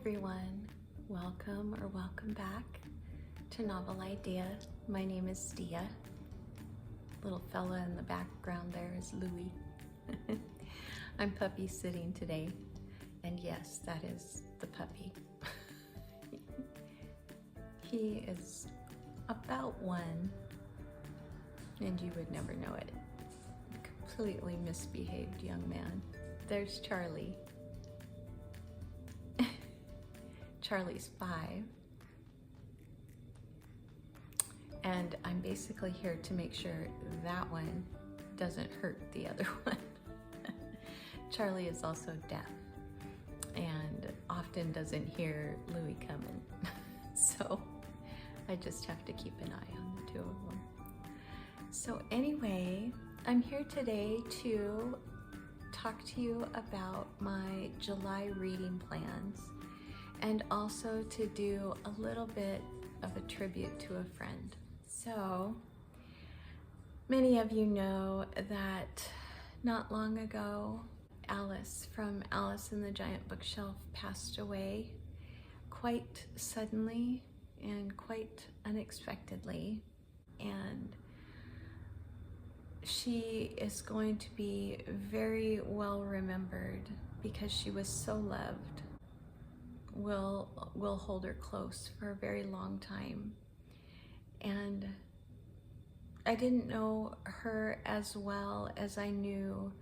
everyone, welcome or welcome back to Novel Idea. My name is Dia. Little fella in the background there is Louie. I'm puppy sitting today, and yes, that is the puppy. He is about 1, and you would never know it. Completely misbehaved young man. There's Charlie. Charlie's 5, and I'm basically here to make sure that one doesn't hurt the other one. Charlie is also deaf and often doesn't hear Louie coming, so I just have to keep an eye on the 2 of them. So anyway, I'm here today to talk to you about my July reading plans, and also to do a little bit of a tribute to a friend. So, many of you know that not long ago, Alice from Alice and the Giant Bookshelf passed away quite suddenly and quite unexpectedly. And she is going to be very well remembered because she was so loved. We'll hold her close for a very long time. And I didn't know her as well as I knew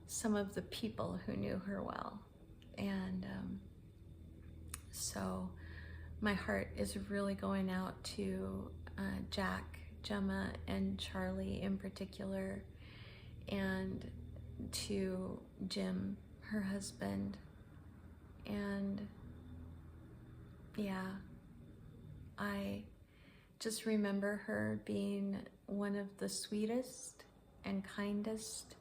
some of the people who knew her well. And so my heart is really going out to Jack, Gemma, and Charlie in particular, and to Jim, her husband. And yeah, I just remember her being one of the sweetest and kindest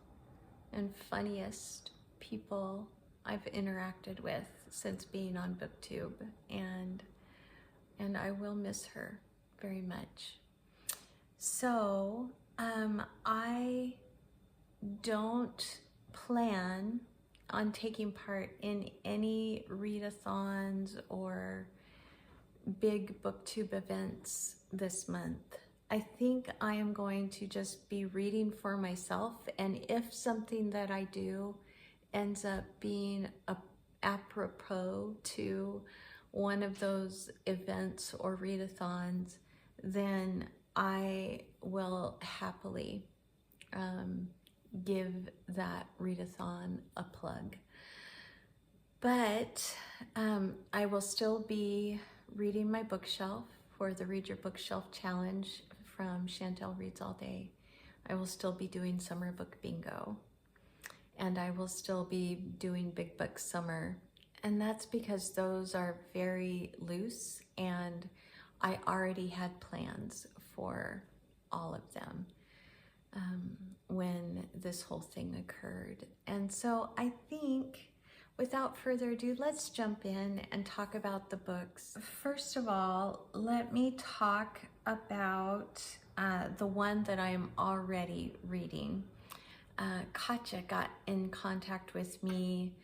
and funniest people I've interacted with since being on BookTube, and I will miss her very much. So I don't plan on taking part in any readathons or big BookTube events this month. I think I am going to just be reading for myself, and if something that I do ends up being apropos to one of those events or readathons, then I will happily give that readathon a plug. But I will still be reading my bookshelf for the Read Your Bookshelf Challenge from Chantel Reads All Day. I will still be doing Summer Book Bingo, and I will still be doing Big Book Summer, and that's because those are very loose, and I already had plans for all of them when this whole thing occurred. And so I think, without further ado, let's jump in and talk about the books. First of all, let me talk about the one that I am already reading. Katja got in contact with me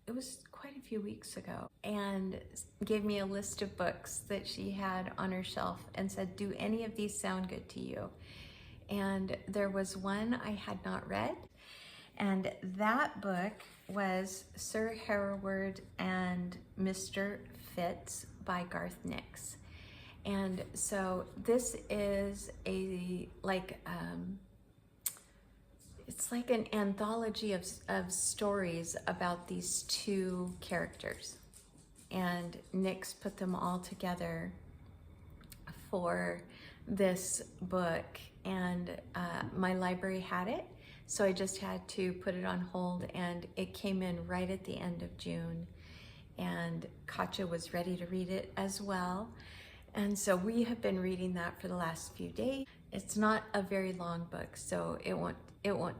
it was quite a few weeks ago, and gave me a list of books that she had on her shelf and said, do any of these sound good to you? And there was one I had not read, and that book was Sir Hereward and Mr. Fitz by Garth Nix. And so this is it's like an anthology of stories about these 2 characters. And Nix put them all together for this book, and my library had it. So I just had to put it on hold, and it came in right at the end of June, and Katja was ready to read it as well. And so we have been reading that for the last few days. It's not a very long book, so it won't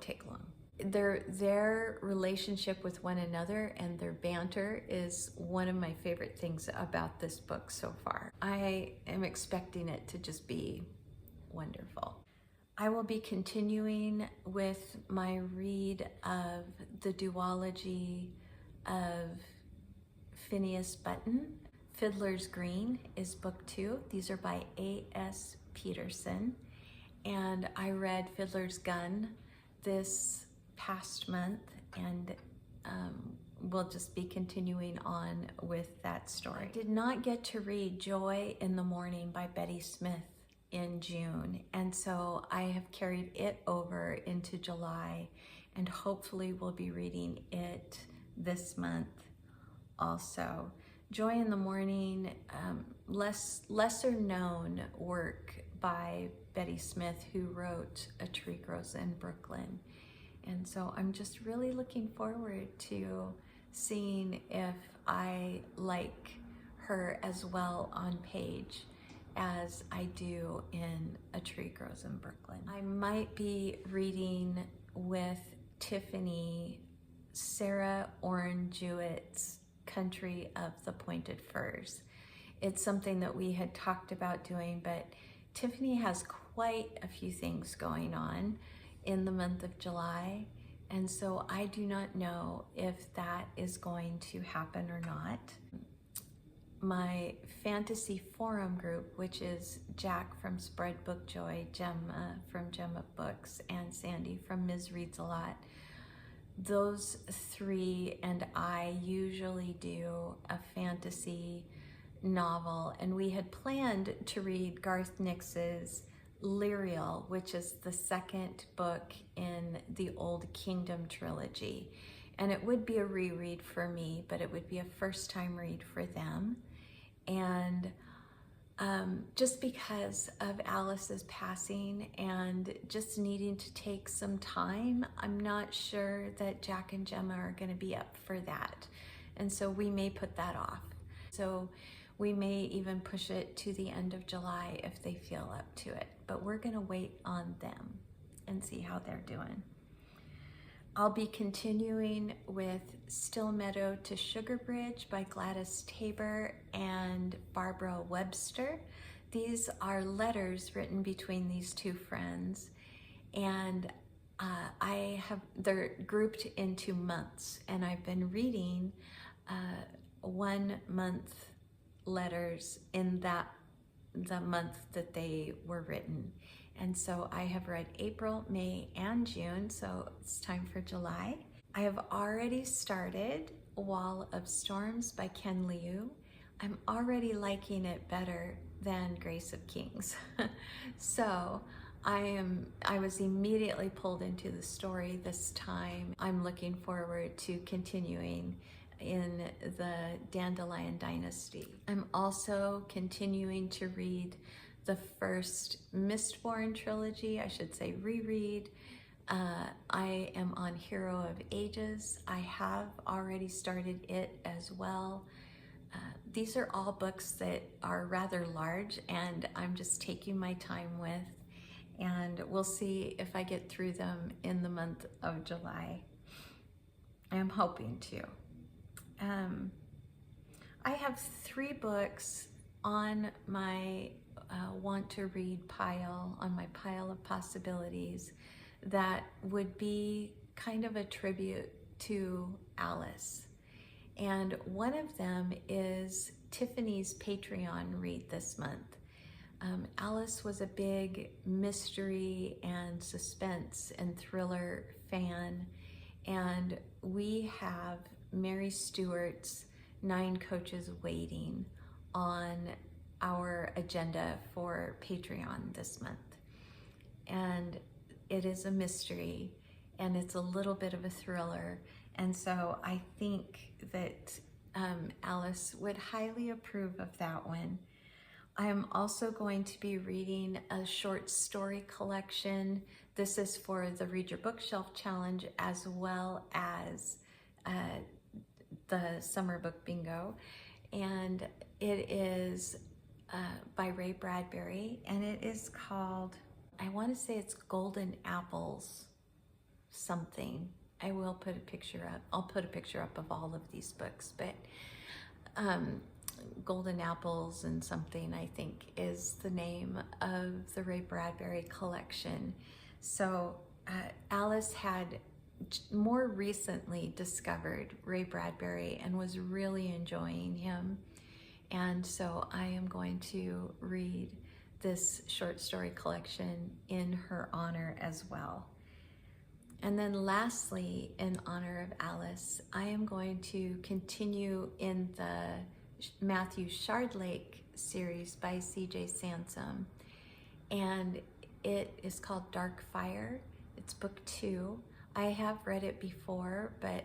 take long. Their relationship with one another and their banter is one of my favorite things about this book so far. I am expecting it to just be wonderful. I will be continuing with my read of the duology of Phineas Button. Fiddler's Green is book 2. These are by A.S. Peterson. And I read Fiddler's Gun this past month, and we'll just be continuing on with that story. I did not get to read Joy in the Morning by Betty Smith in June, and so I have carried it over into July, and hopefully we'll be reading it this month also. Joy in the Morning, lesser known work by Betty Smith, who wrote A Tree Grows in Brooklyn. And so I'm just really looking forward to seeing if I like her as well on page as I do in A Tree Grows in Brooklyn. I might be reading with Tiffany Sarah Orne Jewett's Country of the Pointed Firs. It's something that we had talked about doing, but Tiffany has quite a few things going on in the month of July, and so I do not know if that is going to happen or not. My fantasy forum group, which is Jack from Spread Book Joy, Gemma from Gemma Books, and Sandy from Ms. Reads a Lot, those three and I usually do a fantasy novel, and we had planned to read Garth Nix's Lyrial, which is the second book in the Old Kingdom trilogy, and it would be a reread for me, but it would be a first-time read for them. And just because of Alice's passing and just needing to take some time, I'm not sure that Jack and Gemma are going to be up for that, and so we may put that off. So we may even push it to the end of July if they feel up to it, but we're going to wait on them and see how they're doing. I'll be continuing with StillMeadow to Sugarbridge by Gladys Tabor and Barbara Webster. These are letters written between these two friends, and they're grouped into months, and I've been reading 1 month letters in the month that they were written. And so I have read April, May, and June, so it's time for July. I have already started Wall of Storms by Ken Liu. I'm already liking it better than Grace of Kings. So I was immediately pulled into the story this time. I'm looking forward to continuing in the Dandelion Dynasty. I'm also continuing to read the first Mistborn trilogy, I should say reread. I am on Hero of Ages. I have already started it as well. These are all books that are rather large, and I'm just taking my time with, and we'll see if I get through them in the month of July. I'm hoping to. I have 3 books on my want to read pile, on my pile of possibilities, that would be kind of a tribute to Alice. And one of them is Tiffany's Patreon read this month. Alice was a big mystery and suspense and thriller fan, and we have Mary Stewart's 9 Coaches Waiting on our agenda for Patreon this month. And it is a mystery, and it's a little bit of a thriller, and so I think that Alice would highly approve of that one. I am also going to be reading a short story collection. This is for the Read Your Bookshelf Challenge, as well as the Summer Book Bingo, and it is by Ray Bradbury, and it is called, I want to say it's Golden Apples something. I will put a picture up. I'll put a picture up of all of these books, but Golden Apples and something, I think, is the name of the Ray Bradbury collection. So Alice had more recently discovered Ray Bradbury and was really enjoying him. And so I am going to read this short story collection in her honor as well. And then lastly, in honor of Alice, I am going to continue in the Matthew Shardlake series by C.J. Sansom. And it is called Dark Fire. It's book 2. I have read it before, but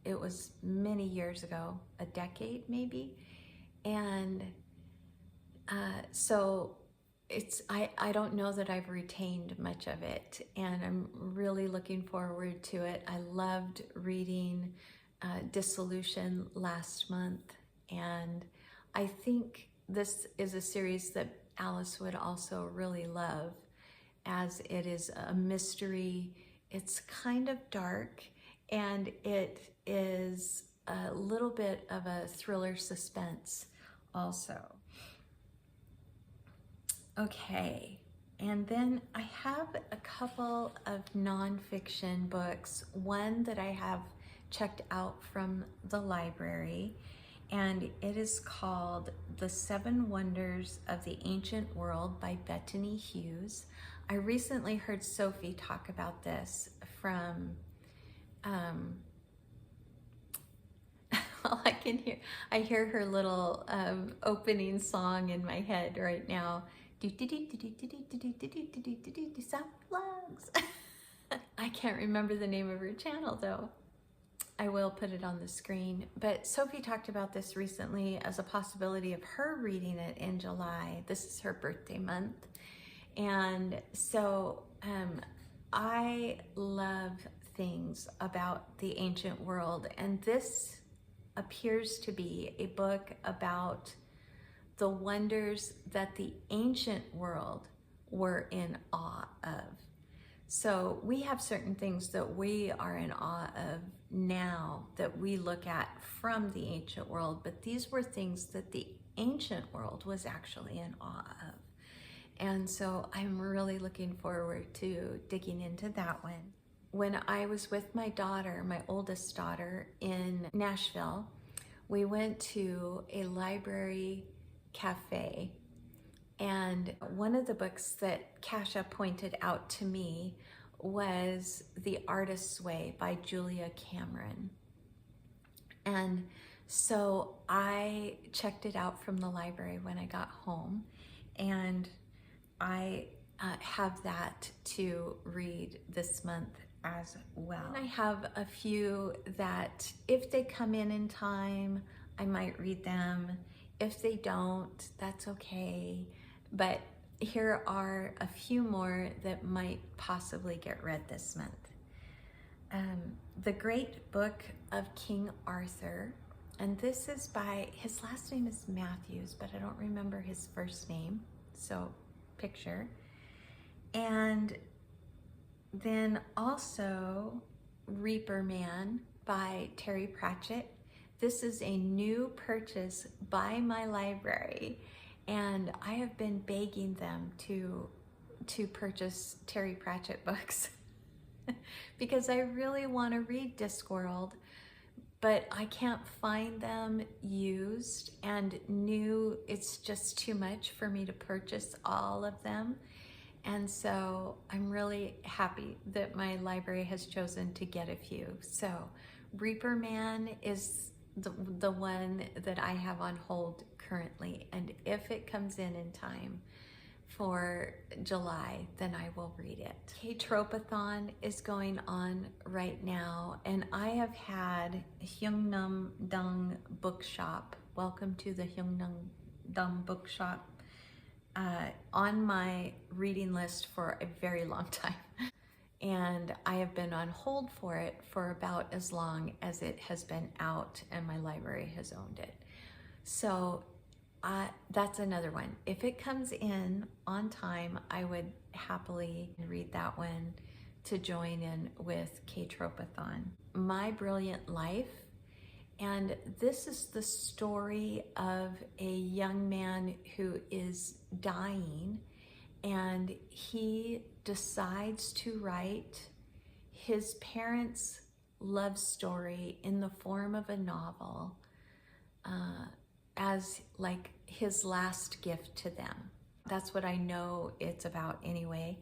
it was many years ago, a decade maybe. And so I don't know that I've retained much of it, and I'm really looking forward to it. I loved reading Dissolution last month, and I think this is a series that Alice would also really love, as it is a mystery. It's kind of dark, and it is a little bit of a thriller suspense also. Okay, and then I have a couple of nonfiction books. One that I have checked out from the library, and it is called The 7 Wonders of the Ancient World by Bettany Hughes. I recently heard Sophie talk about this from, all I hear her little opening song in my head right now. Plugs. I can't remember the name of her channel though. I will put it on the screen. But Sophie talked about this recently as a possibility of her reading it in July. This is her birthday month. And so I love things about the ancient world. And this appears to be a book about the wonders that the ancient world were in awe of. So we have certain things that we are in awe of now that we look at from the ancient world, but these were things that the ancient world was actually in awe of. And so I'm really looking forward to digging into that one. When I was with my daughter, my oldest daughter, in Nashville, we went to a library cafe, and one of the books that Kasha pointed out to me was The Artist's Way by Julia Cameron. And so I checked it out from the library when I got home, and I have that to read this month as well. And I have a few that if they come in time, I might read them. If they don't, that's okay. But here are a few more that might possibly get read this month. The Great Book of King Arthur, and this is by, his last name is Matthews, but I don't remember his first name, so picture. And then also Reaper Man by Terry Pratchett. This is a new purchase by my library, and I have been begging them to purchase Terry Pratchett books because I really want to read Discworld, but I can't find them used, and new, it's just too much for me to purchase all of them. And so I'm really happy that my library has chosen to get a few. So Reaper Man is the one that I have on hold currently, and if it comes in time for July, then I will read it. K-Tropathon is going on right now, and I have had Hyunam-dong Bookshop, welcome to the Hyunam-dong Bookshop, on my reading list for a very long time. And I have been on hold for it for about as long as it has been out and my library has owned it. So that's another one. If it comes in on time, I would happily read that one to join in with K-Tropathon. My Brilliant Life, and this is the story of a young man who is dying, and he decides to write his parents' love story in the form of a novel as like his last gift to them. That's what I know it's about anyway.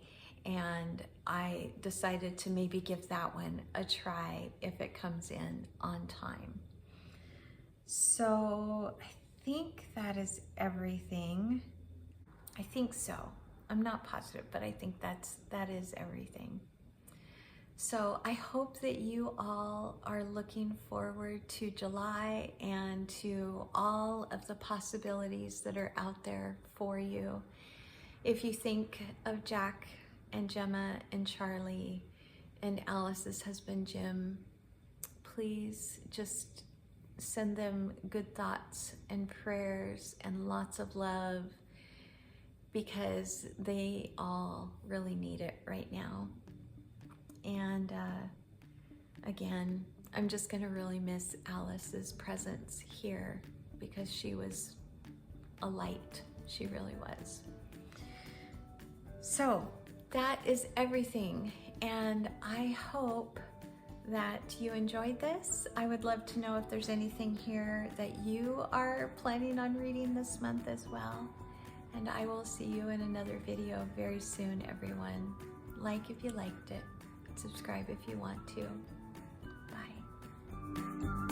And I decided to maybe give that one a try if it comes in on time. So I think that is everything. I think so. I'm not positive, but I think that is everything. So I hope that you all are looking forward to July and to all of the possibilities that are out there for you. If you think of Jack and Gemma and Charlie and Alice's husband Jim, please just send them good thoughts and prayers and lots of love, because they all really need it right now. And again, I'm just gonna really miss Alice's presence here, because she was a light. She really was. So that is everything, and I hope that you enjoyed this. I would love to know if there's anything here that you are planning on reading this month as well. And I will see you in another video very soon, everyone. Like if you liked it, subscribe if you want to. Bye.